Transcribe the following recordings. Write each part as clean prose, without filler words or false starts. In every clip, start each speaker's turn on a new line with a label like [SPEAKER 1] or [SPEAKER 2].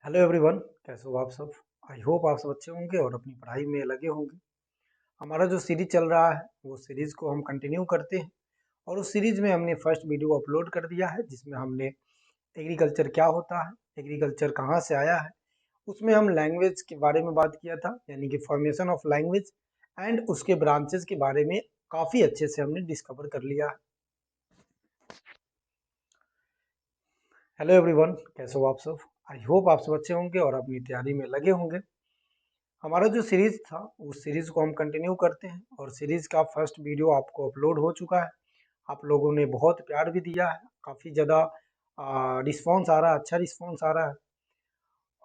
[SPEAKER 1] Hello everyone, कैसे हो आप सब। आई होप आप सब अच्छे होंगे और अपनी पढ़ाई में लगे होंगे। हमारा जो सीरीज चल रहा है वो सीरीज को हम कंटिन्यू करते हैं और उस सीरीज में हमने फर्स्ट वीडियो अपलोड कर दिया है जिसमें हमने एग्रीकल्चर क्या होता है, एग्रीकल्चर कहाँ से आया है, उसमें हम लैंग्वेज के बारे में बात किया था, यानी कि फॉर्मेशन ऑफ लैंग्वेज एंड उसके ब्रांचेस के बारे में काफ़ी अच्छे से हमने डिस्कवर कर लिया है। हेलो एवरीवन, कैसे हो आप सब। आई होप आप सब अच्छे होंगे और अपनी तैयारी में लगे होंगे। हमारा जो सीरीज था उस सीरीज को हम कंटिन्यू करते हैं और सीरीज का फर्स्ट वीडियो आपको अपलोड हो चुका है। आप लोगों ने बहुत प्यार भी दिया है, काफ़ी ज़्यादा रिस्पॉन्स आ रहा है, अच्छा रिस्पॉन्स आ रहा है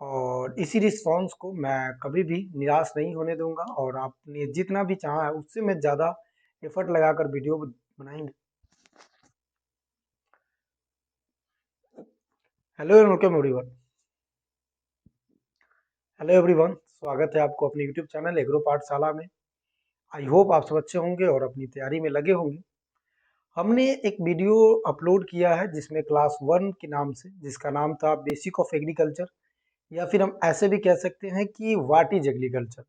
[SPEAKER 1] और इसी रिस्पॉन्स को मैं कभी भी निराश नहीं होने दूंगा और आपने जितना भी चाहा है उससे मैं ज़्यादा एफर्ट लगाकर वीडियो बनाएंगे। Hello welcome everyone. Hello everyone, स्वागत है आपको अपने यूट्यूब चैनल एग्रो पाठशाला में। आई होप आप सब अच्छे होंगे और अपनी तैयारी में लगे होंगे। हमने एक वीडियो अपलोड किया है जिसमें क्लास 1 के नाम से, जिसका नाम था बेसिक ऑफ एग्रीकल्चर, या फिर हम ऐसे भी कह सकते हैं कि व्हाट इज एग्रीकल्चर।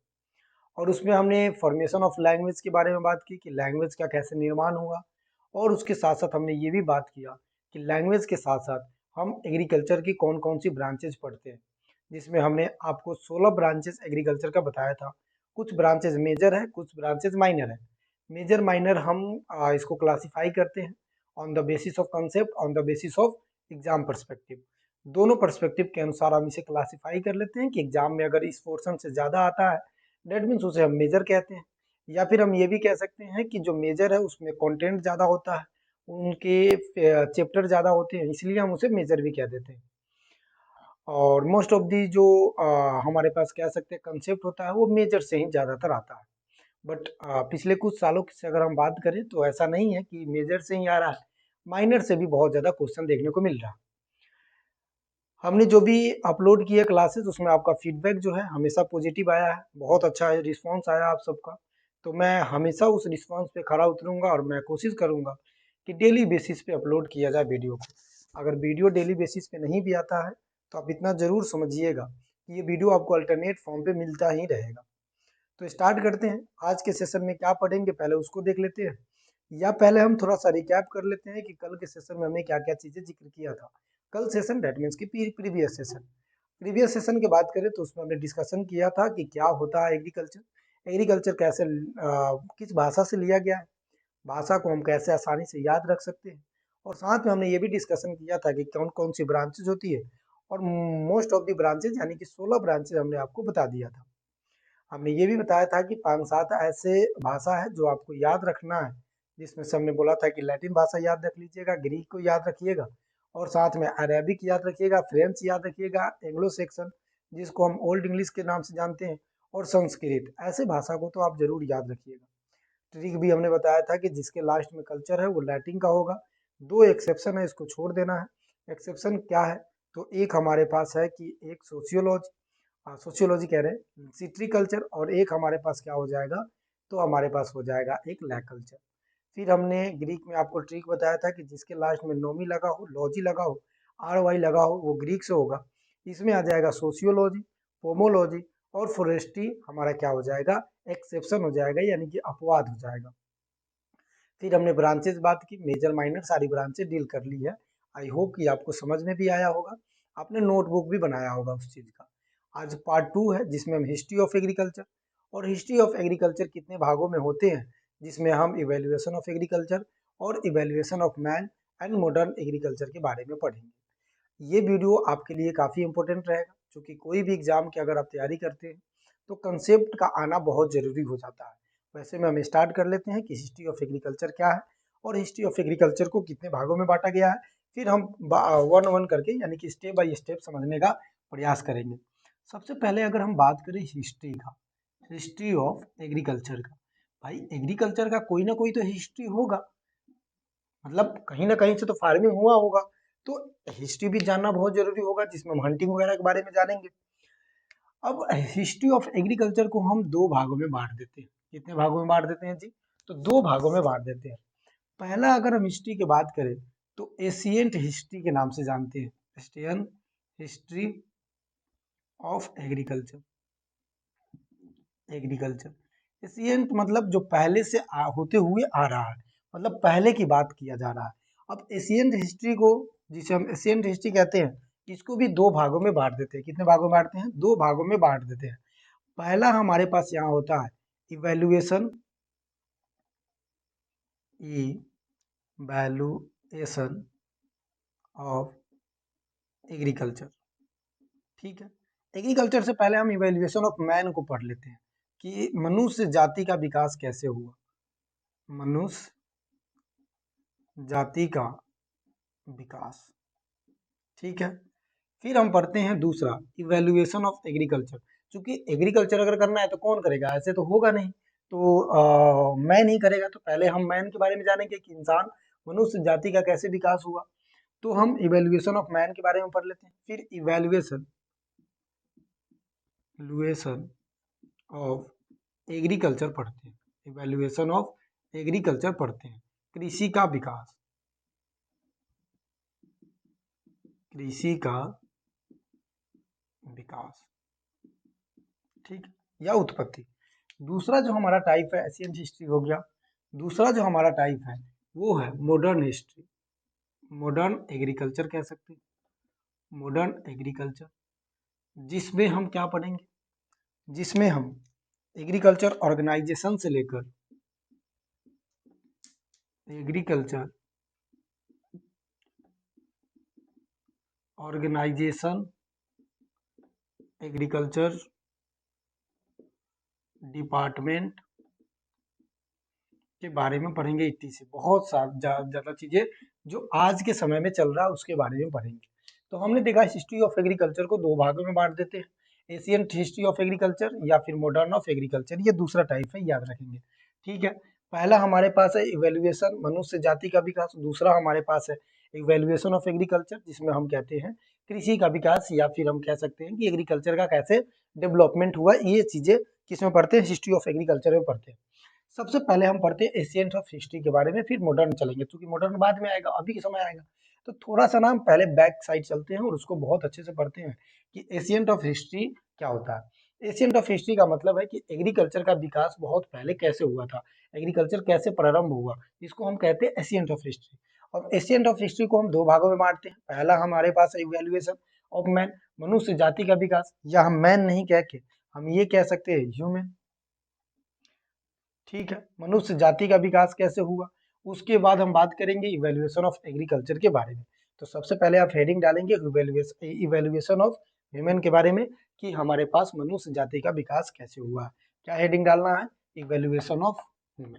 [SPEAKER 1] और उसमें हमने फॉर्मेशन ऑफ लैंग्वेज के बारे में बात की कि लैंग्वेज का कैसे निर्माण हुआ, और उसके साथ साथ हमने ये भी बात किया कि लैंग्वेज के साथ साथ हम एग्रीकल्चर की कौन कौन सी ब्रांचेज पढ़ते हैं, जिसमें हमने आपको 16 ब्रांचेस एग्रीकल्चर का बताया था। कुछ ब्रांचेज मेजर है, कुछ ब्रांचेज माइनर है। मेजर माइनर हम इसको क्लासिफाई करते हैं on the basis of concept, on the basis of exam perspective. दोनों पर्सपेक्टिव के अनुसार हम इसे क्लासिफाई कर लेते हैं कि एग्जाम में अगर इस पोर्शन से ज़्यादा आता है डेट मीन्स उसे हम मेजर कहते हैं, या फिर हम ये भी कह सकते हैं कि जो मेजर है उसमें कंटेंट ज़्यादा होता है, उनके चैप्टर ज़्यादा होते हैं, इसलिए हम उसे मेजर भी कह देते हैं। और मोस्ट ऑफ दी जो हमारे पास कह सकते हैं कंसेप्ट होता है वो मेजर से ही ज़्यादातर आता है। बट पिछले कुछ सालों से अगर हम बात करें तो ऐसा नहीं है कि मेजर से ही आ रहा है, माइनर से भी बहुत ज़्यादा क्वेश्चन देखने को मिल रहा है। हमने जो भी अपलोड किया क्लासेस उसमें आपका फीडबैक जो है हमेशा पॉजिटिव आया है, बहुत अच्छा रिस्पांस आया आप सबका। तो मैं हमेशा उस रिस्पांस पे खरा उतरूंगा और मैं कोशिश करूंगा कि डेली बेसिस पे अपलोड किया जाए वीडियो को। अगर वीडियो डेली बेसिस पे नहीं भी आता है तो आप इतना ज़रूर समझिएगा कि ये वीडियो आपको अल्टरनेट फॉर्म पे मिलता ही रहेगा। तो स्टार्ट करते हैं, आज के सेशन में क्या पढ़ेंगे पहले उसको देख लेते हैं, या पहले हम थोड़ा सा रिकैप कर लेते हैं कि कल के सेशन में हमने क्या क्या चीज़ें जिक्र किया था। कल सेशन डेट मीन्स की प्रीवियस सेशन की बात करें तो उसमें हमने डिस्कशन किया था कि क्या होता है एग्रीकल्चर, एग्रीकल्चर कैसे किस भाषा से लिया गया है, भाषा को हम कैसे आसानी से याद रख सकते हैं, और साथ में हमने ये भी डिस्कशन किया था कि कौन कौन सी ब्रांचेज होती है, और मोस्ट ऑफ दी ब्रांचेज यानी कि 16 ब्रांचेज हमने आपको बता दिया था। हमने ये भी बताया था कि 5-7 ऐसे भाषा है जो आपको याद रखना है, जिसमें से हमने बोला था कि लैटिन भाषा याद रख लीजिएगा, ग्रीक को याद रखिएगा, और साथ में अरेबिक याद रखिएगा, फ्रेंच याद रखिएगा, एंग्लो सेक्सन जिसको हम ओल्ड इंग्लिश के नाम से जानते हैं, और संस्कृत। ऐसे भाषा को तो आप जरूर याद रखिएगा। ट्रिक भी हमने बताया था कि जिसके लास्ट में कल्चर है वो लैटिन का होगा। दो एक्सेप्शन है, इसको छोड़ देना है। एक्सेप्शन क्या है, तो एक हमारे पास है कि एक सोशियोलॉजी कह रहे हैं सिट्रिकल्चर, और एक हमारे पास क्या हो जाएगा, तो हमारे पास हो जाएगा एक लैक कल्चर। फिर हमने ग्रीक में आपको ट्रिक बताया था कि जिसके लास्ट में नोमी लगा हो, लॉजी लगा हो, आर वाई लगा हो, वो ग्रीक से होगा। इसमें आ जाएगा सोशियोलॉजी, पोमोलॉजी, और फॉरेस्ट्री हमारा क्या हो जाएगा, एक्सेप्शन हो जाएगा, यानी कि अपवाद हो जाएगा। फिर हमने ब्रांचेस बात की, मेजर माइनर सारी ब्रांचेस डील कर ली है। आई होप कि आपको समझ में भी आया होगा, आपने नोटबुक भी बनाया होगा उस चीज़ का। आज पार्ट 2 है जिसमें हम हिस्ट्री ऑफ एग्रीकल्चर, और हिस्ट्री ऑफ एग्रीकल्चर कितने भागों में होते हैं, जिसमें हम इवेल्युएशन ऑफ एग्रीकल्चर और evaluation of man and modern agriculture के बारे में पढ़ेंगे। ये वीडियो आपके लिए काफ़ी इंपॉर्टेंट रहेगा, क्योंकि कोई भी एग्जाम की अगर आप तैयारी करते हैं तो कंसेप्ट का आना बहुत ज़रूरी हो जाता है। वैसे में हम स्टार्ट कर लेते हैं कि हिस्ट्री ऑफ एग्रीकल्चर क्या है और हिस्ट्री ऑफ एग्रीकल्चर को कितने भागों में बांटा गया है। फिर हम वन वन करके यानी कि स्टेप बाय स्टेप समझने का प्रयास करेंगे। सबसे पहले अगर हम बात करें हिस्ट्री का, हिस्ट्री ऑफ एग्रीकल्चर का, भाई एग्रीकल्चर का कोई ना कोई तो हिस्ट्री होगा, मतलब कहीं ना कहीं से तो फार्मिंग हुआ होगा। तो हिस्ट्री भी जानना बहुत जरूरी होगा, जिसमें हम हंटिंग वगैरह के बारे में जानेंगे। अब हिस्ट्री ऑफ एग्रीकल्चर को हम दो भागों में बांट देते हैं। कितने भागों में बांट देते हैं जी, तो दो भागों में बांट देते हैं। पहला अगर हम हिस्ट्री की बात करें तो एशियंट हिस्ट्री के नाम से जानते हैं, Asian history of agriculture. Agriculture ancient मतलब जो पहले से होते हुए आ रहा है, मतलब पहले की बात किया जा रहा है। अब एशियंट हिस्ट्री को, जिसे हम एशियंट हिस्ट्री कहते हैं, इसको भी दो भागों में बांट देते हैं। कितने भागों में बांटते हैं? दो भागों में बांट देते हैं। पहला हमारे पास यहाँ होता है इवैल्यूएशन, इवैल्यूएशन ऑफ एग्रीकल्चर। ठीक है, एग्रीकल्चर से पहले हम इवैल्यूएशन ऑफ मैन को पढ़ लेते हैं कि मनुष्य जाति का विकास कैसे हुआ। मनुष्य जाति का विकास, ठीक है। फिर हम पढ़ते हैं दूसरा इवैल्यूएशन ऑफ एग्रीकल्चर। क्योंकि एग्रीकल्चर अगर करना है तो कौन करेगा? ऐसे तो होगा नहीं, तो मैन ही करेगा। तो पहले हम मैन के बारे में जानेंगे कि इंसान, मनुष्य जाति का कैसे विकास हुआ। तो हम इवैल्यूएशन ऑफ मैन के बारे में पढ़ लेते हैं। फिर इवैल्यूएशन ऑफ एग्रीकल्चर पढ़ते हैं। इवैल्यूएशन ऑफ एग्रीकल्चर पढ़ते हैं। कृषि का विकास, कृषि का विकास, ठीक, या उत्पत्ति। दूसरा जो हमारा टाइप है एशियंट हिस्ट्री हो गया। दूसरा जो हमारा टाइप है वो है मॉडर्न हिस्ट्री, मॉडर्न एग्रीकल्चर कह सकते हैं, मॉडर्न एग्रीकल्चर, जिसमें हम क्या पढ़ेंगे? जिसमें हम एग्रीकल्चर ऑर्गेनाइजेशन से लेकर एग्रीकल्चर ऑर्गेनाइजेशन, एग्रीकल्चर डिपार्टमेंट के बारे में पढ़ेंगे। इतनी सी बहुत ज़्यादा चीज़ें जो आज के समय में चल रहा है उसके बारे में पढ़ेंगे। तो हमने देखा हिस्ट्री ऑफ एग्रीकल्चर को दो भागों में बांट देते हैं, एशियंट हिस्ट्री ऑफ एग्रीकल्चर या फिर मॉडर्न ऑफ एग्रीकल्चर। ये दूसरा टाइप है, याद रखेंगे, ठीक है। पहला हमारे पास है इवैल्यूएशन, मनुष्य जाति का विकास। दूसरा हमारे पास है इवैल्यूएशन ऑफ एग्रीकल्चर, जिसमें हम कहते हैं कृषि का विकास, या फिर हम कह सकते हैं कि एग्रीकल्चर का कैसे डेवलपमेंट हुआ। ये चीजें किसमें पढ़ते हैं? हिस्ट्री ऑफ एग्रीकल्चर में पढ़ते हैं। सबसे पहले हम पढ़ते हैं एशियंट ऑफ हिस्ट्री के बारे में, फिर मॉडर्न चलेंगे, क्योंकि मॉडर्न बाद में आएगा, अभी के समय आएगा। तो थोड़ा सा नाम पहले बैक साइड चलते हैं और उसको बहुत अच्छे से पढ़ते हैं कि एशियंट ऑफ हिस्ट्री क्या होता है। एशियंट ऑफ हिस्ट्री का मतलब है कि एग्रीकल्चर का विकास बहुत पहले कैसे हुआ था, एग्रीकल्चर कैसे प्रारंभ हुआ, इसको हम कहते हैं एशियंट ऑफ हिस्ट्री। और एशियंट ऑफ हिस्ट्री को हम दो भागों में बांटते हैं। पहला हमारे पास है इवैल्यूएशन ऑफ मैन, मनुष्य जाति का विकास, या हम मैन नहीं कह के हम ये कह सकते हैं ह्यूमन, ठीक है, मनुष्य जाति का विकास कैसे हुआ। उसके बाद हम बात करेंगे इवैल्यूएशन ऑफ एग्रीकल्चर के बारे में। तो सबसे पहले आप हेडिंग डालेंगे इवैल्यूएशन ऑफ ह्यूमन के बारे में, कि हमारे पास मनुष्य जाति का विकास कैसे हुआ। क्या हेडिंग डालना है? Evaluation of human.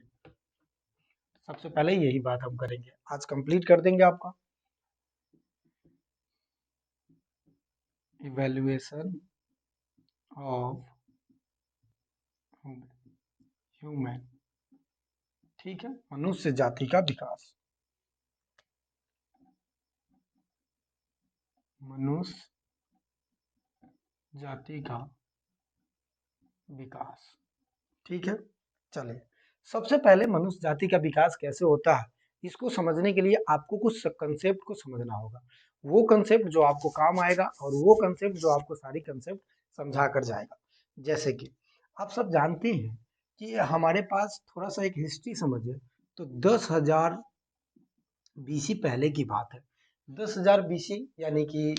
[SPEAKER 1] सबसे पहले यही बात हम करेंगे, आज कंप्लीट कर देंगे आपका इवैल्यूएशन ऑफ ह्यूमन, ठीक है, मनुष्य जाति का विकास, मनुष्य जाति का विकास, ठीक है। चलिए, सबसे पहले मनुष्य जाति का विकास कैसे होता है, इसको समझने के लिए आपको कुछ कंसेप्ट को समझना होगा। वो कंसेप्ट जो आपको काम आएगा और वो कंसेप्ट जो आपको सारी कंसेप्ट समझा कर जाएगा। जैसे कि आप सब जानते हैं कि हमारे पास थोड़ा सा एक हिस्ट्री समझे तो 10,000 बीसी पहले की बात है। 10,000 बीसी यानी कि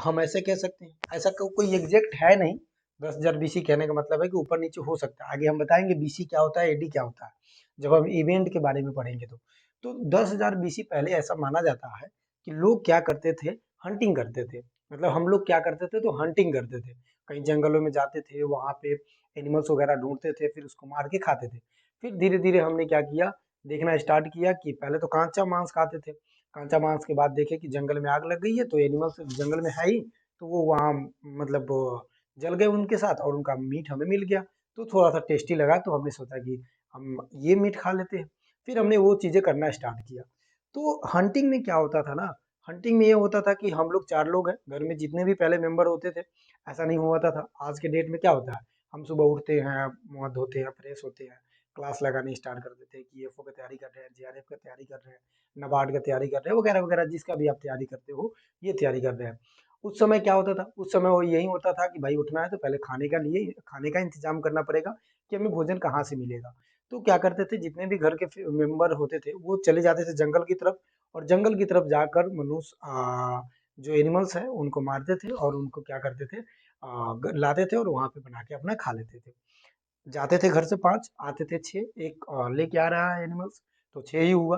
[SPEAKER 1] हम ऐसे कह सकते हैं, ऐसा कोई एग्जैक्ट है नहीं। 10,000 बीसी कहने का मतलब है कि ऊपर नीचे हो सकता है। आगे हम बताएंगे बीसी क्या होता है, एडी क्या होता है, जब हम इवेंट के बारे में पढ़ेंगे। तो 10,000 बीसी पहले ऐसा माना जाता है कि लोग क्या करते थे, हंटिंग करते थे। मतलब हम लोग क्या करते थे, तो हंटिंग करते थे, कहीं जंगलों में जाते थे, वहां पे एनिमल्स वगैरह ढूंढते थे, फिर उसको मार के खाते थे। फिर धीरे धीरे हमने क्या किया, देखना स्टार्ट किया कि पहले तो कांचा मांस खाते थे। कांचा मांस के बाद देखे कि जंगल में आग लग गई है, तो एनिमल्स जंगल में है ही, तो वो वहाँ मतलब वो जल गए उनके साथ और उनका मीट हमें मिल गया। तो थोड़ा सा टेस्टी लगा, तो हमने सोचा कि हम ये मीट खा लेते हैं। फिर हमने वो चीज़ें करना स्टार्ट किया। तो हंटिंग में क्या होता था ना, हंटिंग में ये होता था कि हम लोग 4 लोग हैं घर में, जितने भी पहले मेंबर होते थे, ऐसा नहीं हुआ था। आज के डेट में क्या होता है, हम सुबह उठते हैं, मुँह धोते हैं, फ्रेश होते हैं, क्लास लगानी स्टार्ट कर देते हैं कि ईएफओ की तैयारी कर रहे हैं, जेआरएफ की तैयारी कर रहे हैं, नाबार्ड की तैयारी कर रहे हैं, वगैरह वगैरह, जिसका भी आप तैयारी करते हो ये तैयारी कर रहे हैं। उस समय क्या होता था, उस समय वो यही होता था कि भाई उठना है तो पहले खाने का इंतजाम करना पड़ेगा कि हमें भोजन कहाँ से मिलेगा। तो क्या करते थे, जितने भी घर के मेंबर होते थे वो चले जाते थे जंगल की तरफ, और जंगल की तरफ जाकर मनुष्य जो एनिमल्स है उनको मारते थे और उनको क्या करते थे, लाते थे और वहां पे बना के अपना खा लेते थे। जाते थे घर से 5, आते थे 6, एक लेके आ रहा है एनिमल्स, तो 6 ही हुआ।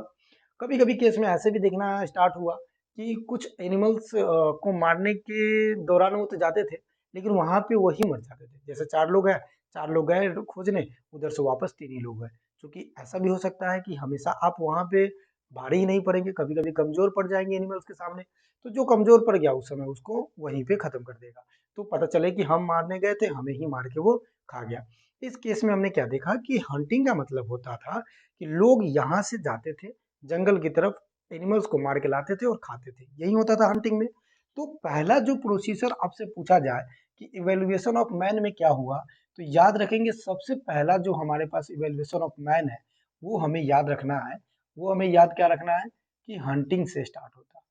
[SPEAKER 1] कभी-कभी केस में ऐसे भी देखना स्टार्ट हुआ कि कुछ एनिमल्स को मारने के दौरान वो तो जाते थे, लेकिन वहाँ पे वही मर जाते थे। जैसे 4 लोग हैं, 4 लोग गए खोजने, उधर से वापस 3 ही लोग गए। क्योंकि ऐसा भी हो सकता है कि हमेशा आप वहाँ पे भारी ही नहीं पड़ेंगे, कभी-कभी कमज़ोर पड़ जाएँगे एनिमल्स के सामने, तो जो कमज़ोर पड़ गया उस समय उसको वहीं पे खत्म कर देगा। तो पता चले कि हम मारने गए थे, हमें ही मार के वो खा गया। इस केस में हमने क्या देखा कि हंटिंग का मतलब होता था कि लोग यहाँ से जाते थे जंगल की तरफ, एनिमल्स को मार के लाते थे और खाते थे, यही होता था हंटिंग में। तो पहला जो प्रोसीजर आपसे पूछा जाए कि इवेल्युएशन ऑफ मैन में क्या हुआ, तो याद रखेंगे सबसे पहला जो हमारे पास इवेल्युएशन ऑफ मैन है वो हमें याद रखना है, वो हमें याद क्या रखना है कि हंटिंग से स्टार्ट होता है।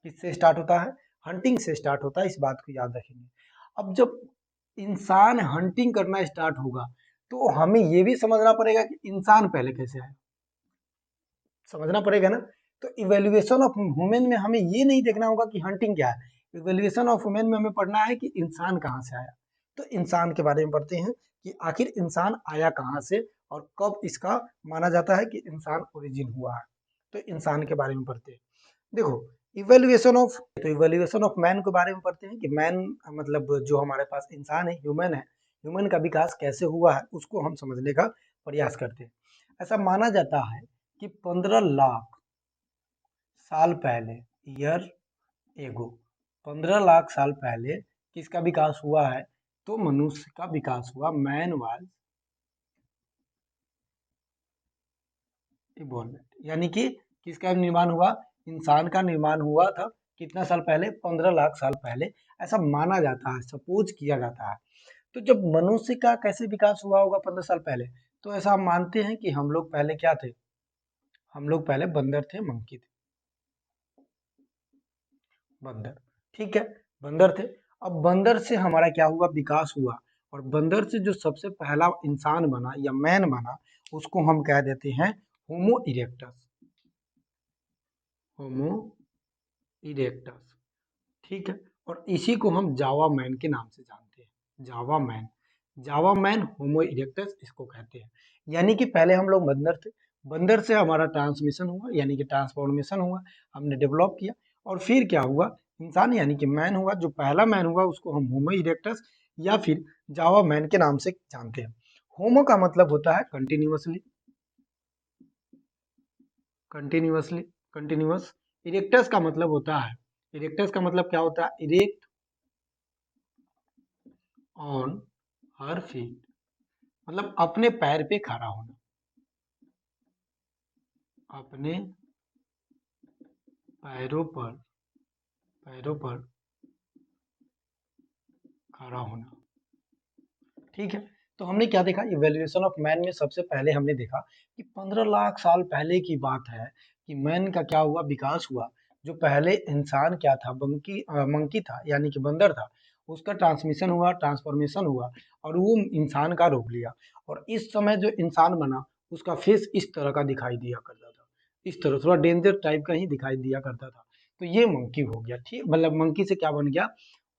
[SPEAKER 1] किससे स्टार्ट होता है? हंटिंग से स्टार्ट होता है, इस बात को याद रखेंगे। अब जब इंसान हंटिंग करना स्टार्ट होगा तो हमें ये भी समझना पड़ेगा कि इंसान पहले कैसे आया, समझना पड़ेगा ना। तो इवेल्युएशन ऑफ ह्यूमन में हमें ये नहीं देखना होगा कि हंटिंग क्या है, इवेल्युएशन ऑफ ह्यूमन में हमें पढ़ना है कि इंसान कहाँ से आया। तो इंसान के बारे में पढ़ते हैं कि आखिर इंसान आया कहाँ से और कब इसका माना जाता है कि इंसान ओरिजिन हुआ है। तो इंसान के बारे में पढ़ते हैं। देखो, इवैल्यूएशन ऑफ मैन के बारे में पढ़ते हैं कि मैन मतलब जो हमारे पास इंसान है, ह्यूमन का विकास कैसे हुआ है उसको हम समझने का प्रयास करते हैं। ऐसा माना जाता है कि 15 लाख साल पहले, ईयर एगो, 15 लाख साल पहले किसका विकास हुआ है, तो मनुष्य का विकास हुआ। मैन वाज इवॉल्व, यानी कि किसका निर्माण हुआ, इंसान का निर्माण हुआ था कितना साल पहले, 15 लाख साल पहले। ऐसा माना जाता है, सपोज किया जाता है। तो जब मनुष्य का कैसे विकास हुआ होगा 15 साल पहले, तो ऐसा हम मानते हैं कि हम लोग पहले क्या थे, हम लोग पहले बंदर थे, मंकी थे, बंदर, ठीक है, बंदर थे। अब बंदर से हमारा क्या हुआ, विकास हुआ, और बंदर से जो सबसे पहला इंसान बना या मैन बना उसको हम कह देते हैं होमो इरेक्टस, होमो इरेक्टस, ठीक है। और इसी को हम जावा मैन के नाम से जानते हैं, जावा मैन, जावा मैन होमो इरेक्टस इसको कहते हैं। यानी कि पहले हम लोग बंदर थे, बंदर से हमारा ट्रांसमिशन हुआ यानी कि ट्रांसफॉर्मेशन हुआ, हमने डेवलप किया, और फिर क्या हुआ, इंसान यानी कि मैन हुआ। जो पहला मैन हुआ उसको हम होमो इरेक्टस या फिर जावा मैन के नाम से जानते हैं। होमो का मतलब होता है कंटिन्यूअसली, कंटिन्यूअसली, कंटिन्यूअस। इरेक्टस का मतलब होता है, इरेक्टस का मतलब क्या होता है, इरेक्ट ऑन हर फीट, मतलब अपने पैर पे खड़ा होना, अपने पैरों पर, पैरों पर खड़ा होना, ठीक है। तो हमने क्या देखा, इवैल्यूएशन ऑफ मैन में सबसे पहले हमने देखा कि 15 लाख साल पहले की बात है कि मैन का क्या हुआ, विकास हुआ। जो पहले इंसान क्या था, मंकी था यानी कि बंदर था, उसका ट्रांसमिशन हुआ, ट्रांसफॉर्मेशन हुआ, और वो इंसान का रूप लिया। और इस समय जो इंसान बना उसका फेस इस तरह का दिखाई दिया करता था, इस तरह थोड़ा डेंजर टाइप का ही दिखाई दिया करता था। तो ये मंकी हो गया, ठीक, मतलब मंकी से क्या बन गया,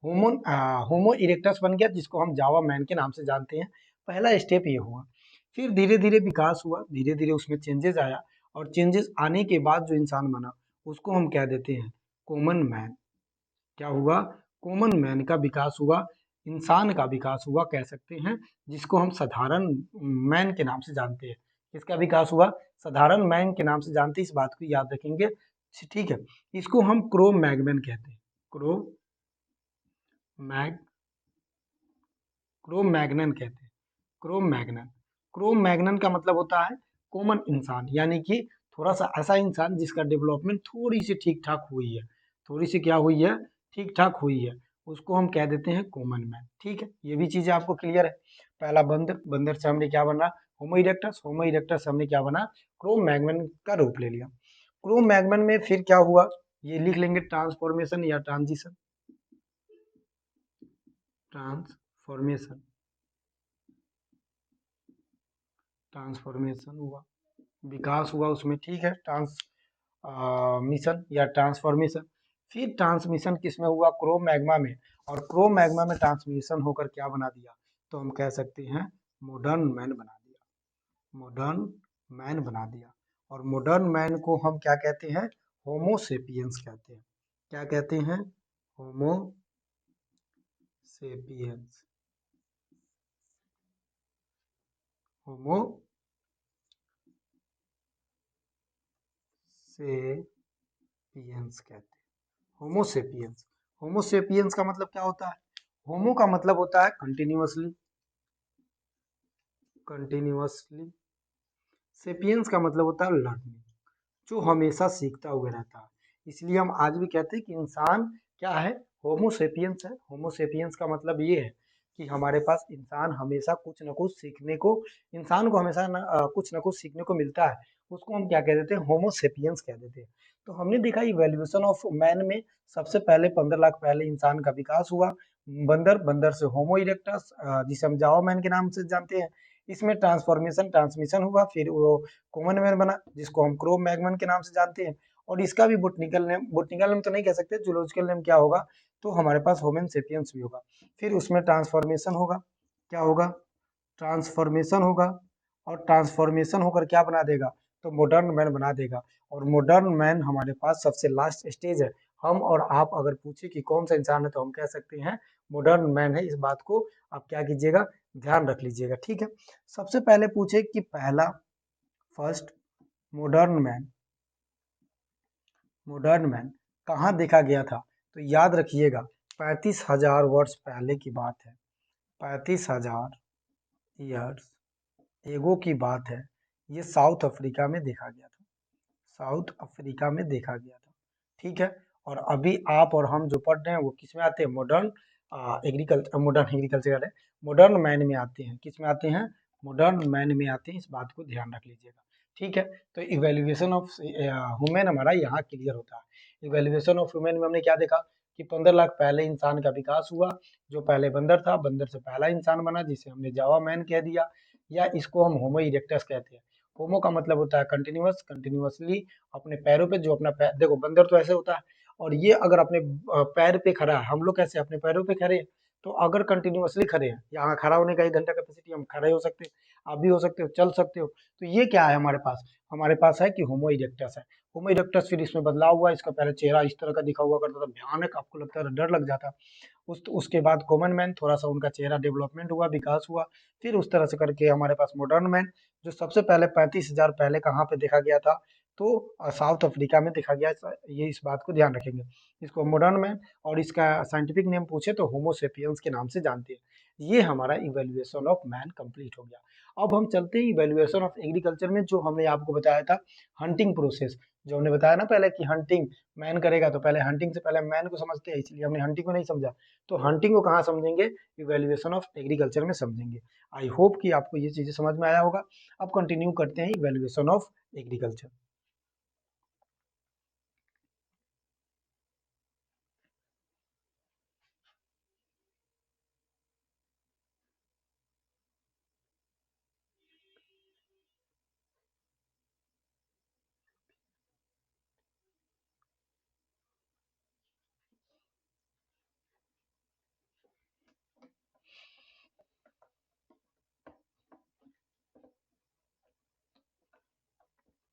[SPEAKER 1] होमो इरेक्टस बन गया, जिसको हम जावा मैन के नाम से जानते हैं। पहला स्टेप ये हुआ। फिर धीरे धीरे विकास हुआ, धीरे धीरे उसमें चेंजेस आया, और चेंजेस आने के बाद जो इंसान बना उसको हम कह देते हैं कॉमन मैन। क्या हुआ, कॉमन मैन का विकास हुआ, इंसान का विकास हुआ कह सकते हैं, जिसको हम साधारण मैन के नाम से जानते हैं। किसका विकास हुआ, साधारण मैन के नाम से जानते हैं, इस बात को याद रखेंगे, ठीक है। इसको हम क्रो मैगमैन कहते हैं, क्रो मैग क्रो मैग्नन कहते हैं, क्रो मैग्नन। क्रो मैग्नन का मतलब होता है कॉमन इंसान, यानी कि थोड़ा सा ऐसा इंसान जिसका डेवलपमेंट थोड़ी सी ठीक ठाक हुई है, थोड़ी सी क्या हुई है, ठीक ठाक हुई है, उसको हम कह देते हैं कॉमन मैन, ठीक है। ये भी चीजें आपको क्लियर है। पहला बंदर, बंदर से हमने क्या बना, होमो इरेक्टस, होमो इरेक्टस से हमने क्या बना, क्रो मैग्नन का रूप ले लिया। क्रो मैग्नन में फिर क्या हुआ, ये लिख लेंगे ट्रांसफॉर्मेशन या ट्रांजिशन। ट्रांसफॉर्मेशन, ट्रांसफॉर्मेशन हुआ, विकास हुआ उसमें, ठीक है। मिशन या ट्रांसफॉर्मेशन। फिर ट्रांसमिशन किसमें हुआ? क्रोम मैग्मा में। और क्रोम मैग्मा में ट्रांसमिशन होकर क्या बना दिया? तो हम कह सकते हैं मॉडर्न मैन बना दिया। मॉडर्न मैन बना दिया। और मॉडर्न मैन को हम क्या कहते हैं? होमो सेपियंस कहते हैं। क्या कहते हैं? होमो सेपियंस। होमो सेपियंस कहते हैं। होमोसेपियंस। होमोसेपियंस का मतलब क्या होता है? होमो का मतलब होता है कंटिन्यूअसली, कंटिन्यूअसली। सेपियंस का मतलब होता है लर्निंग, जो हमेशा सीखता हुआ रहता है। इसलिए हम आज भी कहते हैं कि इंसान क्या है? होमोसेपियंस है। होमोसेपियंस का मतलब ये है कि हमारे पास इंसान हमेशा कुछ न कुछ सीखने को, इंसान को हमेशा कुछ न कुछ सीखने को मिलता है। उसको हम क्या कह देते हैं? होमोसेपियंस कह देते हैं। तो हमने देखा इवोल्यूशन ऑफ मैन में सबसे पहले 15 लाख पहले इंसान का विकास हुआ। बंदर, बंदर से होमो इरेक्टस, जिसे हम जावा मैन के नाम से जानते हैं। इसमें ट्रांसफॉर्मेशन, ट्रांसमिशन हुआ, फिर वो कॉमन मैन बना, जिसको हम क्रो मैगमन के नाम से जानते हैं। और इसका भी बोटनिकल नेम, बोटनिकल नेम तो नहीं कह सकते, जूलॉजिकल नेम क्या होगा? तो हमारे पास होमन सेपियंस भी होगा। फिर उसमें ट्रांसफॉर्मेशन होगा। क्या होगा? ट्रांसफॉर्मेशन होगा। और ट्रांसफॉर्मेशन होकर क्या बना देगा? तो मॉडर्न मैन बना देगा। और मॉडर्न मैन हमारे पास सबसे लास्ट स्टेज है। हम और आप अगर पूछे कि कौन सा इंसान है, तो हम कह सकते हैं मॉडर्न मैन है। इस बात को आप क्या कीजिएगा? ध्यान रख लीजिएगा, ठीक है। सबसे पहले पूछे कि पहला, first modern man, modern man कहाँ देखा गया था? तो याद रखिएगा 35,000 वर्ष पहले की बात है। 35,000 ईयर्स एगो की बात है। ये साउथ अफ्रीका में देखा गया था। साउथ अफ्रीका में देखा गया था, ठीक है। और अभी आप और हम जो पढ़ रहे हैं वो किस में आते हैं? मॉडर्न एग्रीकल्चर, मॉडर्न एग्रीकल्चर है, मॉडर्न मैन में आते हैं। किस में आते हैं? मॉडर्न मैन में आते हैं। इस बात को ध्यान रख लीजिएगा, ठीक है। तो इवेल्युएशन ऑफ ह्यूमन हमारा यहाँ क्लियर होता है। इवेल्युएशन ऑफ ह्यूमन में हमने क्या देखा कि 15 लाख पहले इंसान का विकास हुआ। जो पहले बंदर था, बंदर से पहला इंसान बना, जिसे हमने जावा मैन कह दिया, या इसको हम होमो इरेक्टस कहते हैं। होमो का मतलब होता है कंटिन्यूअस, कंटिन्यूअसली अपने पैरों पे, जो अपना पैर, देखो बंदर तो ऐसे होता है, और ये अगर अपने पैर पे खड़ा है, हम लोग कैसे अपने पैरों पे खड़े हैं। तो अगर कंटिन्यूअसली खड़े हैं, यहाँ खड़ा होने का 1 घंटा कैपेसिटी, हम खड़े हो सकते हैं, आप भी हो सकते हो, चल सकते हो। तो ये क्या है हमारे पास? हमारे पास है कि होमो इरेक्टस है। होमो इरेक्टस, फिर इसमें बदलाव हुआ। इसका पहले चेहरा इस तरह का दिखा हुआ करता था, भयानक, आपको लगता था, डर लग जाता। उसके बाद कॉमन मैन, थोड़ा सा उनका चेहरा डेवलपमेंट हुआ, विकास हुआ। फिर उस तरह से करके हमारे पास मॉडर्न मैन, जो सबसे पहले 35,000 पहले कहाँ पे देखा गया था? तो साउथ अफ्रीका में देखा गया। ये इस बात को ध्यान रखेंगे। इसको मॉडर्न मैन, और इसका साइंटिफिक नेम पूछे तो होमोसेपियंस के नाम से जानते हैं। ये हमारा इवेल्युएशन ऑफ मैन कंप्लीट हो गया। अब हम चलते हैं इवेल्युएशन ऑफ एग्रीकल्चर में, जो हमने आपको बताया था हंटिंग प्रोसेस। जो हमने बताया ना पहले कि हंटिंग मैन करेगा, तो पहले हंटिंग से पहले मैन को समझते हैं, इसलिए हमने हंटिंग को नहीं समझा। तो हंटिंग को कहाँ समझेंगे? इवेल्युएशन ऑफ एग्रीकल्चर में समझेंगे। आई होप कि आपको ये चीजें समझ में आया होगा। अब कंटिन्यू करते हैं इवेल्युएशन ऑफ एग्रीकल्चर।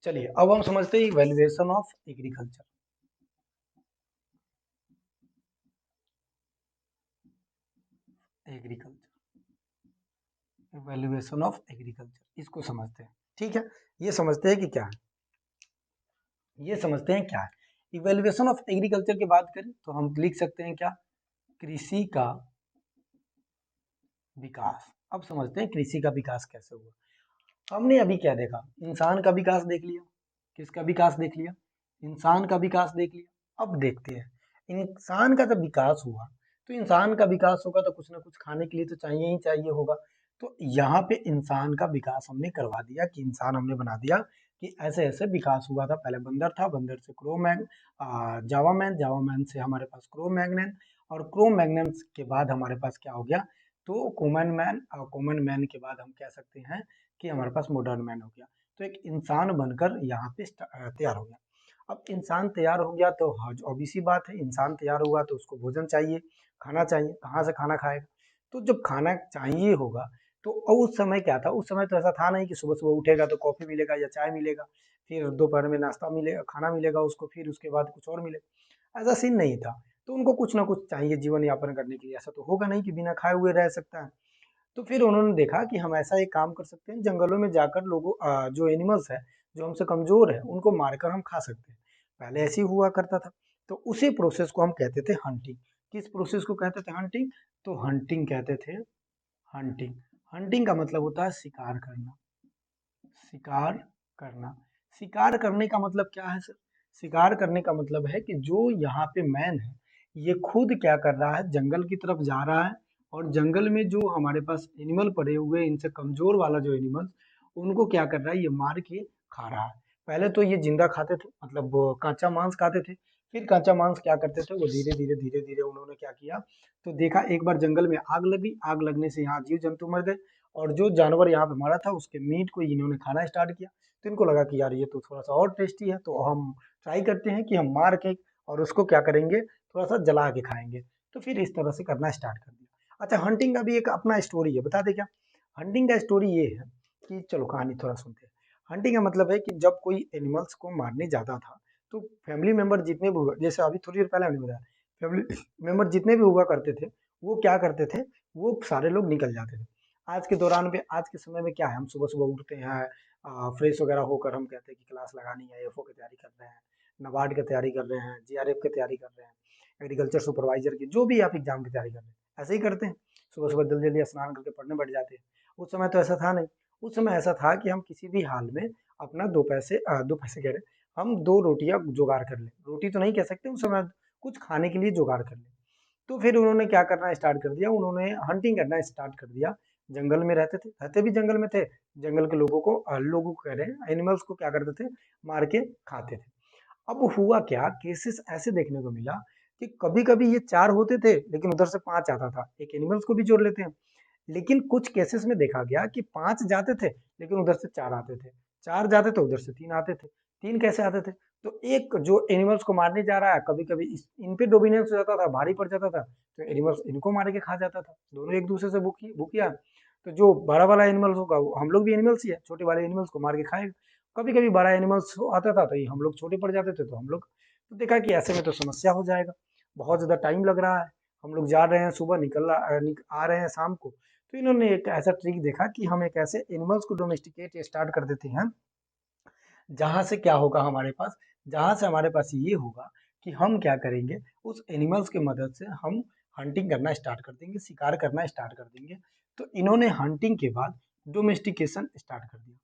[SPEAKER 1] चलिए अब हम समझते हैं evaluation of agriculture. Agriculture, evaluation of agriculture, इसको समझते हैं, ठीक है। ये समझते हैं कि क्या है, ये समझते हैं क्या है। इवेल्युएशन ऑफ एग्रीकल्चर की बात करें तो हम लिख सकते हैं क्या? कृषि का विकास। अब समझते हैं कृषि का विकास कैसे हुआ। हमने अभी क्या देखा? इंसान का विकास देख लिया। किसका विकास देख लिया? इंसान का विकास देख लिया। अब देखते हैं इंसान का जब विकास हुआ, तो इंसान का विकास होगा तो कुछ ना कुछ खाने के लिए तो चाहिए ही चाहिए होगा। तो यहाँ पे इंसान का विकास हमने करवा दिया कि इंसान हमने बना दिया कि ऐसे ऐसे विकास हुआ था। पहले बंदर था, बंदर से जावा मैन, जावा मैन से हमारे पास क्रो मैग्नन, और क्रो मैग्नन के बाद हमारे पास क्या हो गया, तो कॉमन मैन, और कॉमन मैन के बाद हम कह सकते हैं कि हमारे पास मॉडर्न मैन हो गया। तो एक इंसान बनकर यहाँ पे तैयार हो गया। अब इंसान तैयार हो गया तो ऑब्वियस सी बात है, इंसान तैयार हुआ तो उसको भोजन चाहिए, खाना चाहिए। कहाँ से खाना खाएगा? तो जब खाना चाहिए होगा तो उस समय क्या था, उस समय तो ऐसा था नहीं कि सुबह सुबह उठेगा तो कॉफी मिलेगा या चाय मिलेगा, फिर दोपहर में नाश्ता मिलेगा, खाना मिलेगा उसको, फिर उसके बाद कुछ और मिलेगा। ऐसा सीन नहीं था। तो उनको कुछ ना कुछ चाहिए जीवन यापन करने के लिए। ऐसा तो होगा नहीं कि बिना खाए हुए रह सकता है। तो फिर उन्होंने देखा कि हम ऐसा एक काम कर सकते हैं, जंगलों में जाकर जो एनिमल्स है, जो हमसे कमजोर है, उनको मारकर हम खा सकते हैं। पहले ऐसे ही हुआ करता था। तो उसी प्रोसेस को हम कहते थे हंटिंग। किस प्रोसेस को कहते थे हंटिंग? तो हंटिंग कहते थे हंटिंग। हंटिंग का मतलब होता है शिकार करना। शिकार करना। शिकार करने का मतलब क्या है सर? शिकार करने का मतलब है कि जो यहाँ पे मैन है, ये खुद क्या कर रहा है, जंगल की तरफ जा रहा है, और जंगल में जो हमारे पास एनिमल पड़े हुए, इनसे कमजोर वाला जो एनिमल, उनको क्या कर रहा है, ये मार के खा रहा है। पहले तो ये जिंदा खाते थे, मतलब वो कच्चा मांस खाते थे। फिर कच्चा मांस क्या करते थे, वो धीरे धीरे धीरे धीरे उन्होंने क्या किया, तो देखा एक बार जंगल में आग लगी, आग लगने से यहाँ जीव जंतु मर गए, और जो जानवर यहाँ पे मरा था उसके मीट को इन्होंने खाना स्टार्ट किया। तो इनको लगा कि यार ये तो थोड़ा सा और टेस्टी है, तो हम ट्राई करते हैं कि हम मार के और उसको क्या करेंगे, थोड़ा सा जला के खाएंगे। तो फिर इस तरह से करना स्टार्ट कर दिया। अच्छा, हंटिंग का भी एक अपना स्टोरी है, बता दे क्या? हंटिंग का स्टोरी ये है कि चलो कहानी थोड़ा सुनते हैं। हंटिंग का मतलब है कि जब कोई एनिमल्स को मारने जाता था, तो फैमिली मेंबर जितने भी हुआ, जैसे अभी थोड़ी देर पहले हमने बताया, फैमिली मेंबर जितने भी हुआ करते थे, वो क्या करते थे, वो सारे लोग निकल जाते थे। आज के दौरान पे, आज के समय में क्या है, हम सुबह सुबह उठते हैं, फ्रेश वगैरह होकर हम कहते हैं कि क्लास लगानी है, एफओ की तैयारी कर रहे हैं, नबार्ड की तैयारी कर रहे हैं, जीआरएफ की तैयारी कर रहे हैं, एग्रीकल्चर सुपरवाइजर की, जो भी आप एग्जाम की तैयारी कर रहे हैं, ऐसे ही करते हैं। सुबह सुबह जल्दी जल्दी स्नान करके पढ़ने बैठ जाते हैं। उस समय तो ऐसा था नहीं। उस समय ऐसा था कि हम किसी भी हाल में अपना दो पैसे कह रहे, हम दो रोटियां जुगाड़ कर लें, रोटी तो नहीं कह सकते उस समय, कुछ खाने के लिए जुगाड़ कर लें। तो फिर उन्होंने क्या करना स्टार्ट कर दिया, उन्होंने हंटिंग करना स्टार्ट कर दिया। जंगल में रहते थे, रहते भी जंगल में थे। जंगल के लोगों को कह रहे हैं, एनिमल्स को क्या करते थे, मार के खाते थे। अब हुआ क्या, केसेस ऐसे देखने को मिला कि कभी कभी ये 4 होते थे लेकिन उधर से 5 आता था, एक एनिमल्स को भी जोड़ लेते हैं। लेकिन कुछ केसेस में देखा गया कि 5 जाते थे लेकिन उधर से 4 आते थे, 4 जाते थे उधर से 3 आते थे। 3 कैसे आते थे? तो एक जो एनिमल्स को मारने जा रहा है, कभी कभी इन पे डोमिनेंस हो जाता था, भारी पड़ जाता था, तो एनिमल्स इनको मार के खा जाता था। दोनों एक दूसरे से भूकिया। तो जो बड़ा वाला एनिमल्स होगा, वो हम लोग भी एनिमल्स ही है, छोटे वाले एनिमल्स को मार के खाएगा। कभी कभी बड़ा एनिमल्स आता था तो ये हम लोग छोटे पड़ जाते थे, तो हम लोग, तो देखा कि ऐसे में तो समस्या हो जाएगा, बहुत ज्यादा टाइम लग रहा है, हम लोग जा रहे हैं सुबह, आ रहे हैं शाम को। तो इन्होंने एक ऐसा ट्रिक देखा कि हम एक ऐसे एनिमल्स को डोमेस्टिकेट स्टार्ट कर देते हैं, जहां से क्या होगा हमारे पास, जहां से हमारे पास ये होगा कि हम क्या करेंगे, उस एनिमल्स की मदद से हम हंटिंग करना स्टार्ट कर देंगे, शिकार करना स्टार्ट कर देंगे। तो इन्होंने हंटिंग के बाद डोमेस्टिकेशन स्टार्ट कर दिया।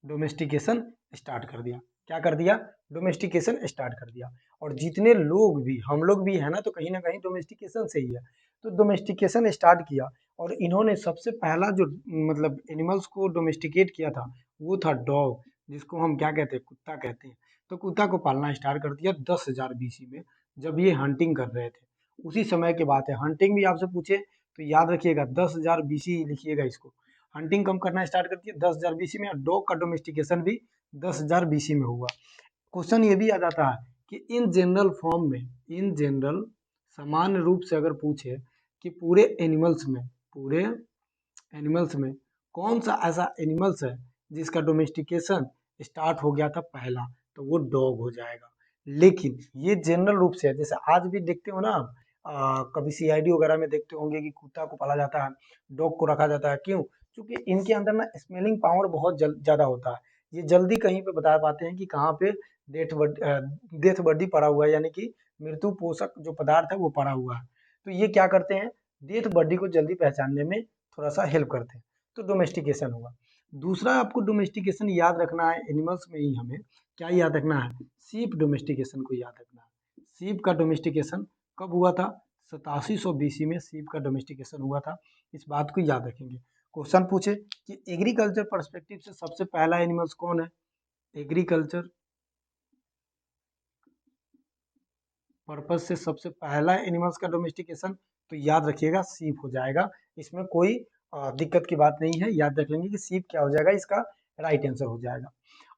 [SPEAKER 1] डोमेस्टिकेशन स्टार्ट कर दिया। क्या कर दिया? डोमेस्टिकेशन स्टार्ट कर दिया। और जितने लोग भी, हम लोग भी है ना, तो कहीं ना कहीं डोमेस्टिकेशन से ही है। तो डोमेस्टिकेशन स्टार्ट किया, और इन्होंने सबसे पहला जो, मतलब एनिमल्स को डोमेस्टिकेट किया था, वो था डॉग, जिसको हम क्या कहते हैं, कुत्ता कहते हैं। तो कुत्ता को पालना स्टार्ट कर दिया 10,000 बीसी में, जब ये हंटिंग कर रहे थे। उसी समय की बात है, हंटिंग भी आपसे पूछे तो याद रखिएगा, 10,000 बीसी लिखिएगा इसको। हंटिंग कम करना स्टार्ट करती है 10,000 बीसी में, और डॉग का डोमेस्टिकेशन भी 10,000 बीसी में हुआ। क्वेश्चन ये भी आ जाता है कि इन जनरल फॉर्म में, इन जनरल सामान्य रूप से अगर पूछे कि पूरे एनिमल्स में कौन सा ऐसा एनिमल्स है जिसका डोमेस्टिकेशन स्टार्ट हो गया था पहला, तो वो डॉग हो जाएगा। लेकिन ये जनरल रूप से है, जैसे आज भी देखते हो ना आप, कभी सीआईडी वगैरह में देखते होंगे कि कुत्ता को पाला जाता है, डॉग को रखा जाता है। क्यों? क्योंकि इनके अंदर ना स्मेलिंग पावर बहुत ज्यादा होता है। ये जल्दी कहीं पे बता पाते हैं कि कहाँ पे डेथ बॉडी पड़ा हुआ है, यानी कि मृत्यु पोषक जो पदार्थ है वो पड़ा हुआ है। तो ये क्या करते हैं, डेथ बॉडी को जल्दी पहचानने में थोड़ा सा हेल्प करते हैं। तो डोमेस्टिकेशन हुआ। दूसरा आपको डोमेस्टिकेशन याद रखना है, एनिमल्स में ही हमें क्या याद रखना है, सीप डोमेस्टिकेशन को याद रखना है। सीप का डोमेस्टिकेशन कब हुआ था? 8700 बीसी में सीप का डोमेस्टिकेशन हुआ था। इस बात को याद रखेंगे। क्वेश्चन पूछे कि एग्रीकल्चर पर्सपेक्टिव से सबसे पहला एनिमल्स कौन है, एग्रीकल्चर पर्पज से सबसे पहला एनिमल्स का डोमेस्टिकेशन, तो याद रखिएगा सीप हो जाएगा। इसमें कोई दिक्कत की बात नहीं है, याद रख लेंगे कि सीप क्या हो जाएगा, इसका राइट आंसर हो जाएगा।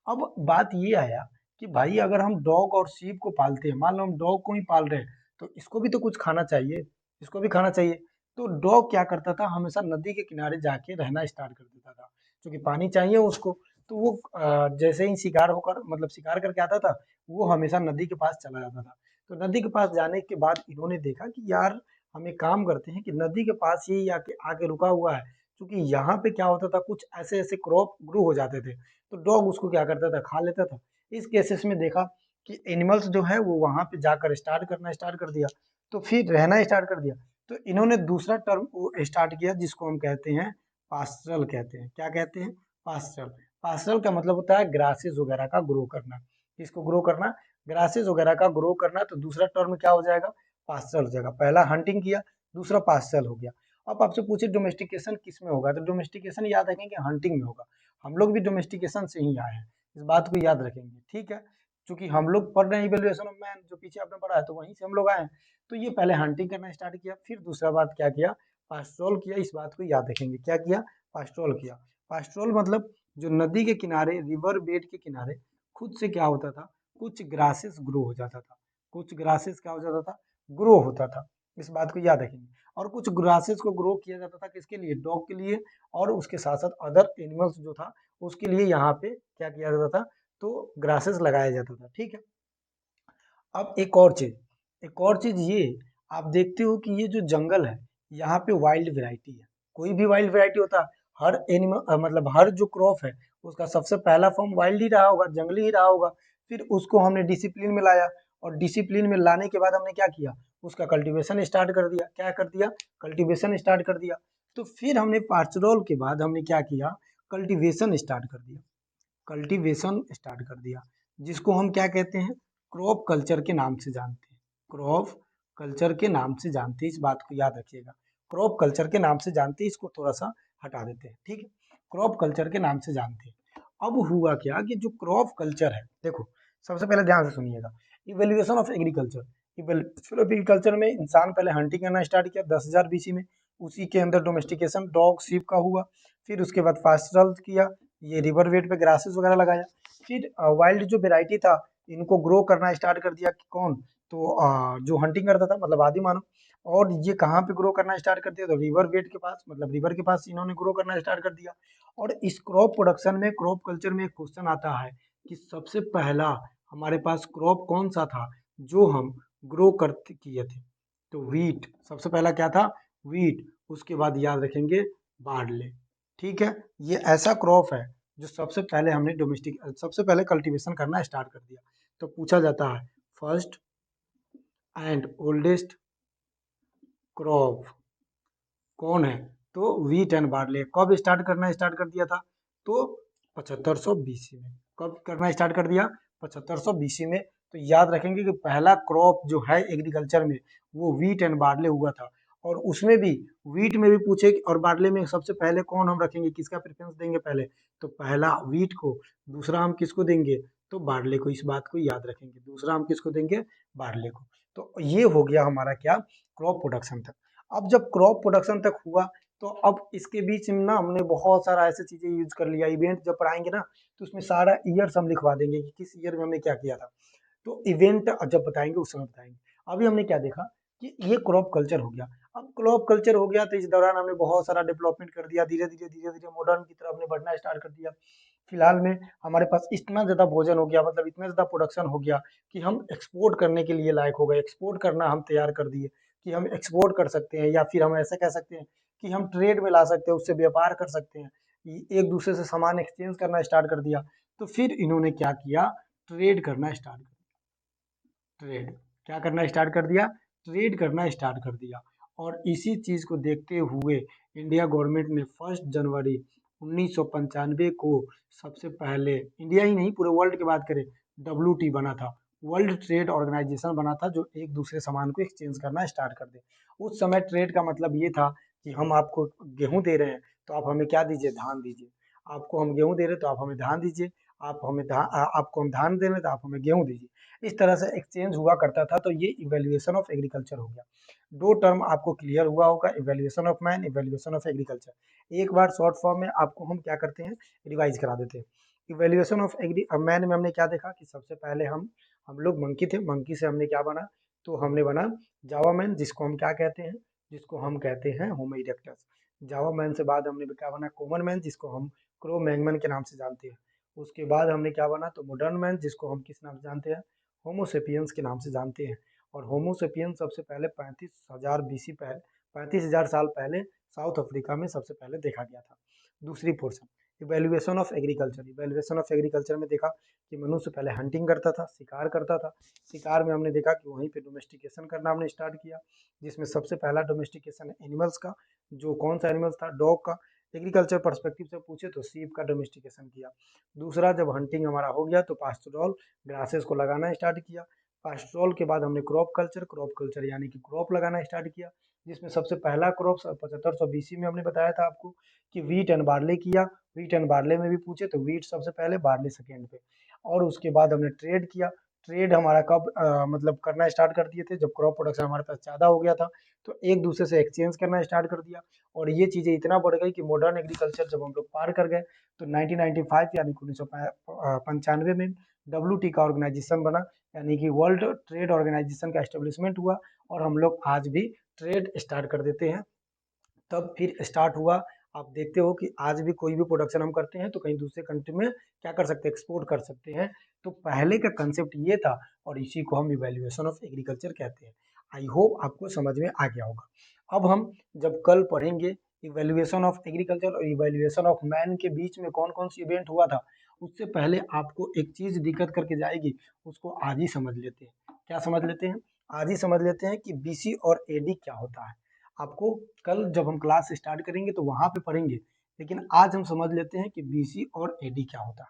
[SPEAKER 1] अब बात ये आया कि भाई अगर हम डॉग और सीप को पालते हैं, मान लो हम डॉग को ही पाल रहे हैं, तो इसको भी तो कुछ खाना चाहिए, इसको भी खाना चाहिए। तो डॉग क्या करता था, हमेशा नदी के किनारे जाके रहना स्टार्ट कर देता था, क्योंकि पानी चाहिए उसको। तो वो जैसे ही शिकार होकर मतलब शिकार करके आता था, वो हमेशा नदी के पास चला जाता था। तो नदी के पास जाने के बाद इन्होंने देखा कि यार हम एक काम करते हैं कि नदी के पास ही आके आके रुका हुआ है, क्योंकि यहाँ पे क्या होता था, कुछ ऐसे ऐसे क्रॉप ग्रो हो जाते थे, तो डॉग उसको क्या करता था, खा लेता था। इस केसेस में देखा कि एनिमल्स जो है वो वहां पे जाकर स्टार्ट कर दिया, तो फिर रहना स्टार्ट कर दिया। तो इन्होंने दूसरा टर्म वो स्टार्ट किया जिसको हम कहते हैं पास्टरल कहते हैं। क्या कहते हैं, पास्टरल। पास्टरल का मतलब होता है ग्रासेस वगैरह का ग्रो करना। किसको ग्रो करना, ग्रासेस वगैरह का ग्रो करना। तो दूसरा टर्म क्या हो जाएगा, पास्टरल हो जाएगा। पहला हंटिंग किया, दूसरा पास्टरल हो गया। अब आपसे पूछे डोमेस्टिकेशन किस में होगा, तो डोमेस्टिकेशन याद रखेंगे हंटिंग में होगा। हम लोग भी डोमेस्टिकेशन से ही आए हैं, इस बात को याद रखेंगे, ठीक है। क्योंकि हम लोग पढ़ रहे हैं इवैल्यूएशन ऑफ मैन, जो पीछे आपने पढ़ा है, तो वहीं से हम लोग आए हैं। तो ये पहले हंटिंग करना स्टार्ट किया, फिर दूसरा बात क्या किया, पास्ट्रोल किया। इस बात को याद रखेंगे, क्या किया, पास्ट्रोल किया। पास्ट्रोल मतलब जो नदी के किनारे, रिवर बेड के किनारे खुद से क्या होता था, कुछ ग्रासेस ग्रो हो जाता था। कुछ ग्रासेस क्या हो जाता था, ग्रो होता था। इस बात को याद रखेंगे। और कुछ ग्रासेस को ग्रो किया जाता था किसके लिए, डॉग के लिए, और उसके साथ साथ अदर एनिमल्स जो था उसके लिए यहाँ पे क्या किया जाता था, तो ग्रासेस लगाया जाता था, ठीक है। अब एक और चीज ये, आप देखते हो कि ये जो जंगल है, यहाँ पे वाइल्ड वैरायटी है। कोई भी वाइल्ड वैरायटी होता है, हर एनिमल मतलब हर जो क्रॉप है उसका सबसे पहला फॉर्म वाइल्ड ही रहा होगा, जंगली ही रहा होगा। फिर उसको हमने डिसिप्लिन में लाया, और डिसिप्लिन में लाने के बाद हमने क्या किया, उसका कल्टीवेशन स्टार्ट कर दिया। क्या कर दिया, कल्टीवेशन स्टार्ट कर दिया। तो फिर हमने पास्चुरल के बाद हमने क्या किया, कल्टीवेशन स्टार्ट कर दिया। कल्टीवेशन स्टार्ट कर दिया, जिसको हम क्या कहते हैं, क्रॉप कल्चर के नाम से जानते हैं। क्रॉप कल्चर के नाम से जानते हैं, इस बात को याद रखिएगा। क्रॉप कल्चर के नाम से जानते हैं, इसको थोड़ा सा हटा देते हैं, ठीक है। क्रॉप कल्चर के नाम से जानते हैं। अब हुआ क्या कि जो क्रॉप कल्चर है, देखो सबसे पहले ध्यान से सुनिएगा, evaluation of agriculture. Evaluation of agriculture में इंसान पहले हंटिंग करना स्टार्ट किया 10,000 बीसी में। उसी के अंदर डोमेस्टिकेशन डॉग सीप का हुआ। फिर उसके बाद पास्चरल किया, ये रिवर वेट पे ग्रासेस वगैरह लगाया। फिर वाइल्ड जो वेराइटी था, इनको ग्रो करना स्टार्ट कर दिया, कौन, तो जो हंटिंग करता था मतलब आदि मानव। और ये कहाँ पे ग्रो करना स्टार्ट कर दिया, तो रिवर वेट के पास, मतलब रिवर के पास इन्होंने ग्रो करना स्टार्ट कर दिया। और इस क्रॉप प्रोडक्शन में, क्रॉप कल्चर में एक क्वेश्चन आता है कि सबसे पहला हमारे पास क्रॉप कौन सा था जो हम ग्रो करते किए थे, तो वीट। सबसे पहला क्या था, वीट। उसके बाद याद रखेंगे बार्ले, ठीक है। ये ऐसा क्रॉप है जो सबसे पहले हमने सबसे पहले कल्टीवेशन करना स्टार्ट कर दिया। तो पूछा जाता है फर्स्ट एंड ओल्डेस्ट क्रॉप कौन है, तो वीट एंड बार्ले। कब स्टार्ट कर दिया था, तो 7500 बीसी में। कब करना स्टार्ट कर दिया, 7500 बीसी में। तो याद रखेंगे कि पहला क्रॉप जो है एग्रीकल्चर में वो वीट एंड बार्ले हुआ था। और उसमें भी वीट में भी पूछे और बार्ले में सबसे पहले कौन हम रखेंगे, किसका प्रेफरेंस देंगे पहले, तो पहला वीट को, दूसरा हम किसको देंगे, तो बार्ले को। इस बात को याद रखेंगे, दूसरा हम किसको देंगे, बार्ले को। तो ये हो गया हमारा क्या, क्रॉप प्रोडक्शन तक। अब जब क्रॉप प्रोडक्शन तक हुआ, तो अब इसके बीच में ना हमने बहुत सारा ऐसे चीजें यूज कर लिया। इवेंट जब पढ़ाएंगे ना, तो उसमें सारा ईयर्स हम लिखवा देंगे कि किस ईयर में हमने क्या किया था। तो इवेंट जब बताएंगे उस समय बताएंगे। अभी हमने क्या देखा कि ये क्रॉप कल्चर हो गया। अब क्रॉप कल्चर हो गया तो इस दौरान हमने बहुत सारा डेवलपमेंट कर दिया, धीरे धीरे मॉडर्न की तरफ हमने बढ़ना स्टार्ट कर दिया। फिलहाल में हमारे पास इतना ज्यादा भोजन हो गया, मतलब इतना ज्यादा प्रोडक्शन हो गया कि हम एक्सपोर्ट करने के लिए लायक हो गए। एक्सपोर्ट करना हम तैयार कर दिए कि हम एक्सपोर्ट कर सकते हैं, या फिर हम ऐसा कह सकते हैं कि हम ट्रेड में ला सकते हैं, उससे व्यापार कर सकते हैं, एक दूसरे से सामान एक्सचेंज करना स्टार्ट कर दिया। तो फिर इन्होंने क्या किया, ट्रेड करना स्टार्ट कर ट्रेड क्या करना स्टार्ट कर दिया, ट्रेड करना स्टार्ट कर दिया। और इसी चीज को देखते हुए इंडिया गवर्नमेंट ने 1 जनवरी 1995 को सबसे पहले, इंडिया ही नहीं पूरे वर्ल्ड की बात करें, WT बना था, वर्ल्ड ट्रेड ऑर्गेनाइजेशन बना था, जो एक दूसरे सामान को एक्सचेंज करना स्टार्ट कर दे। उस समय ट्रेड का मतलब ये था कि हम आपको गेहूँ दे रहे हैं तो आप हमें क्या दीजिए, धान दीजिए। आपको हम गेहूँ दे रहे हैं तो आप हमें धान दीजिए। आपको हम धान दे रहे हैं तो आप हमें गेहूँ दीजिए। इस तरह से एक्सचेंज हुआ करता था, तो ये इवैल्यूएशन ऑफ एग्रीकल्चर हो गया। 2 टर्म आपको क्लियर हुआ होगा, evaluation of man, evaluation of agriculture. एक बार शॉर्ट फॉर्म में आपको हम क्या करते हैं, रिवाइज करा देते हैं। इवैल्यूएशन ऑफ मैन में हमने क्या देखा कि सबसे पहले हम लोग मंकी थे, मंकी से हमने क्या बना, तो हमने बना जावा मैन, जिसको हम क्या कहते हैं, जिसको हम कहते हैं होमो इरेक्टस। जावा मैन से बाद हमने क्या बना, कॉमन मैन, जिसको हम क्रो मैगमैन के नाम से जानते हैं। उसके बाद हमने क्या बना, तो मॉडर्न मैन, जिसको हम किस नाम से जानते हैं, होमो सेपियंस के नाम से जानते हैं। और होमो सेपियंस सबसे पहले 35,000 बीसी पहले, 35,000 साल पहले साउथ अफ्रीका में सबसे पहले देखा गया था। दूसरी portion, evaluation of agriculture. Evaluation of agriculture में देखा कि मनुष्य पहले हंटिंग करता था, शिकार करता था। शिकार में हमने देखा कि वहीं पे डोमेस्टिकेशन करना हमने स्टार्ट किया, जिसमें सबसे पहला डोमेस्टिकेशन एनिमल्स का, जो कौन सा एनिमल्स था, डॉग का। एग्रीकल्चर पर्सपेक्टिव से पूछे तो सीप का डोमेस्टिकेशन किया। दूसरा, जब हंटिंग हमारा हो गया तो पास्टोरल ग्रासेस को लगाना स्टार्ट किया। पास्टोरल के बाद हमने क्रॉप कल्चर यानी कि क्रॉप लगाना स्टार्ट किया, जिसमें सबसे पहला क्रॉप 7500 बीसी में हमने बताया था आपको कि वीट एंड बार्ले किया। वीट एंड बार्ले में भी पूछे तो वीट सबसे पहले, बार्ले सेकेंड पे। और उसके बाद हमने ट्रेड किया। ट्रेड हमारा कब मतलब करना स्टार्ट कर दिए थे, जब क्रॉप प्रोडक्शन हमारे पास ज़्यादा हो गया था, तो एक दूसरे से एक्सचेंज करना स्टार्ट कर दिया। और ये चीज़ें इतना बढ़ गई कि मॉडर्न एग्रीकल्चर जब हम लोग पार कर गए, तो 1995 यानी 1995 में WT का ऑर्गेनाइजेशन बना, यानी कि वर्ल्ड ट्रेड ऑर्गेनाइजेशन का एस्टेब्लिशमेंट हुआ। और हम लोग आज भी ट्रेड स्टार्ट कर देते हैं। तब फिर स्टार्ट हुआ, आप देखते हो कि आज भी कोई भी प्रोडक्शन हम करते हैं तो कहीं दूसरे कंट्री में क्या कर सकते हैं, एक्सपोर्ट कर सकते हैं। तो पहले का कंसेप्ट ये था, और इसी को हम इवैल्यूएशन ऑफ एग्रीकल्चर कहते हैं। आई होप आपको समझ में आ गया होगा। अब हम जब कल पढ़ेंगे इवैल्यूएशन ऑफ एग्रीकल्चर और इवैल्यूएशन ऑफ मैन के बीच में कौन कौन सी इवेंट हुआ था, उससे पहले आपको एक चीज दिक्कत करके जाएगी, उसको आज ही समझ लेते हैं। क्या समझ लेते हैं, आज ही समझ लेते हैं कि बीसी और एडी क्या होता है। आपको कल जब हम क्लास स्टार्ट करेंगे तो वहां पे पढ़ेंगे, लेकिन आज हम समझ लेते हैं कि बीसी और एडी क्या होता है।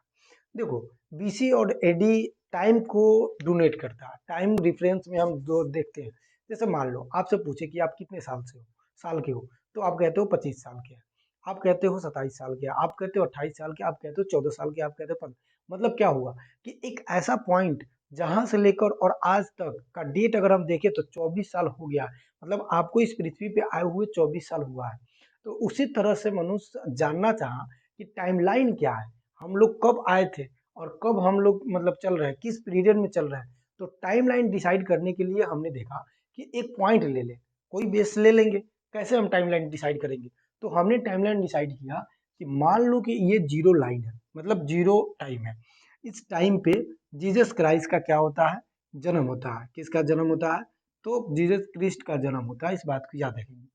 [SPEAKER 1] देखो, बीसी और एडी टाइम को डोनेट करता है। टाइम डिफरेंस में हम दो देखते हैं। जैसे मान लो आपसे पूछे कि आप कितने साल के हो, तो आप कहते हो 25 साल के हैं, आप कहते हो 27 साल के, आप कहते हो 28 साल के, आप कहते हो 14 साल के, आप कहते हो 15। मतलब क्या हुआ कि एक ऐसा पॉइंट जहां से लेकर और आज तक का डेट अगर हम देखें तो 24 साल हो गया। मतलब आपको इस पृथ्वी पे आए हुए 24 साल हुआ है। तो उसी तरह से मनुष्य जानना चाहा कि टाइमलाइन क्या है, हम लोग कब आए थे और कब हम लोग मतलब चल रहे हैं, किस पीरियड में चल रहे हैं। तो टाइमलाइन डिसाइड करने के लिए हमने देखा कि एक पॉइंट ले ले, कोई बेस ले लेंगे। कैसे हम टाइमलाइन डिसाइड करेंगे, तो हमने टाइमलाइन डिसाइड किया कि मान लो कि ये जीरो लाइन है, मतलब जीरो टाइम है। इस टाइम पे जीसस क्राइस्ट का क्या होता है, जन्म होता है। किसका जन्म होता है, तो जीसस क्रिस्ट का जन्म होता है। इस बात को याद रखेंगे।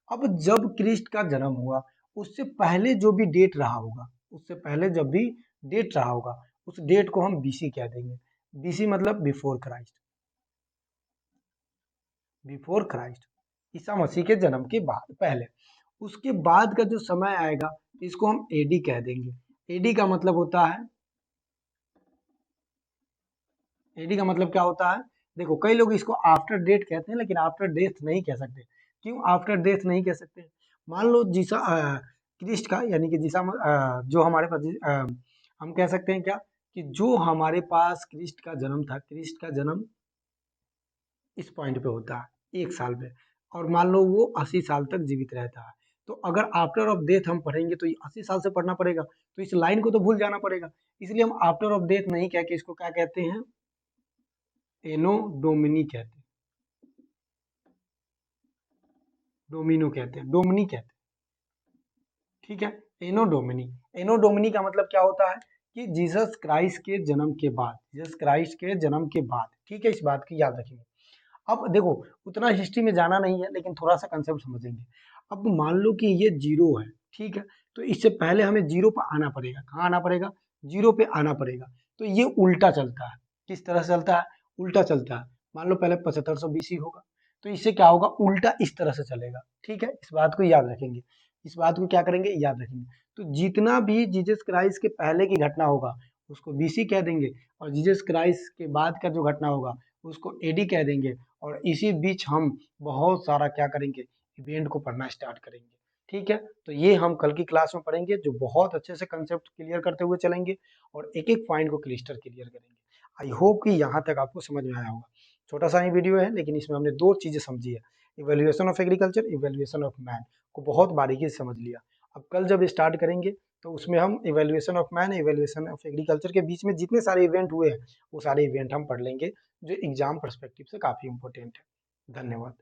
[SPEAKER 1] अब जब क्रिस्ट का जन्म हुआ, उससे पहले जो भी डेट रहा होगा, उससे पहले जब भी डेट रहा होगा, उस डेट को हम बीसी कह देंगे। बीसी मतलब before Christ, before Christ, Isa Masih के जन्म के बाद, पहले। उसके बाद का जो समय आएगा, इसको हम एडी कह देंगे। एडी का मतलब होता है, एडी का मतलब क्या होता है, देखो कई लोग इसको आफ्टर डेट कहते हैं, लेकिन आफ्टर डेथ नहीं कह सकते। क्यों आफ्टर डेथ नहीं कह सकते, मान लो क्रिस्ट का यानी कि जो हमारे पास हम कह सकते हैं क्या, कि जो हमारे पास क्रिस्ट का जन्म था, क्रिस्ट का जन्म इस पॉइंट पे होता है 1 साल पे, और मान लो वो 80 साल तक जीवित रहता है। तो अगर आफ्टर ऑफ डेथ हम पढ़ेंगे तो ये 80 साल से पढ़ना पड़ेगा, तो इस लाइन को तो भूल जाना पड़ेगा। इसलिए हम आफ्टर ऑफ डेथ नहीं कह के इसको क्या कहते हैं, एनो डोमिनी कहते हैं, डोमिनो कहते हैं, डोमिनी कहते हैं। ठीक है, एनो डोमिनी। एनो डोमिनी का मतलब क्या होता है कि जीसस क्राइस्ट के जन्म के बाद, जीसस क्राइस्ट के जन्म के बाद। ठीक है, इस बात की याद रखेंगे। अब देखो, उतना हिस्ट्री में जाना नहीं है, लेकिन थोड़ा सा कंसेप्ट समझेंगे। अब मान लो कि ये जीरो है, ठीक है, तो इससे पहले हमें जीरो पर आना पड़ेगा। कहाँ आना पड़ेगा, जीरो पे आना पड़ेगा। तो ये उल्टा चलता है। किस तरह से चलता है, उल्टा चलता है। मान लो पहले 7500 बीसी होगा, तो इससे क्या होगा, उल्टा इस तरह से चलेगा। ठीक है, इस बात को याद रखेंगे। इस बात को क्या करेंगे, याद रखेंगे। तो जितना भी जीसस क्राइस्ट के पहले की घटना होगा, उसको बीसी कह देंगे, और जीसस क्राइस्ट के बाद का जो घटना होगा, उसको एडी कह देंगे। और इसी बीच हम बहुत सारा क्या करेंगे, इवेंट को पढ़ना स्टार्ट करेंगे। ठीक है, तो ये हम कल की क्लास में पढ़ेंगे, जो बहुत अच्छे से कंसेप्ट क्लियर करते हुए चलेंगे और एक एक पॉइंट को क्लिस्टर क्लियर करेंगे। आई होप कि यहाँ तक आपको समझ में आया होगा। छोटा सा ही वीडियो है, लेकिन इसमें हमने दो चीजें समझी है, evaluation of agriculture, evaluation of man को बहुत बारीकी से समझ लिया। अब कल जब स्टार्ट करेंगे तो उसमें हम evaluation of man, evaluation of agriculture के बीच में जितने सारे इवेंट हुए हैं वो सारे इवेंट हम पढ़ लेंगे, जो एग्जाम पर्सपेक्टिव से काफी इंपॉर्टेंट है। धन्यवाद।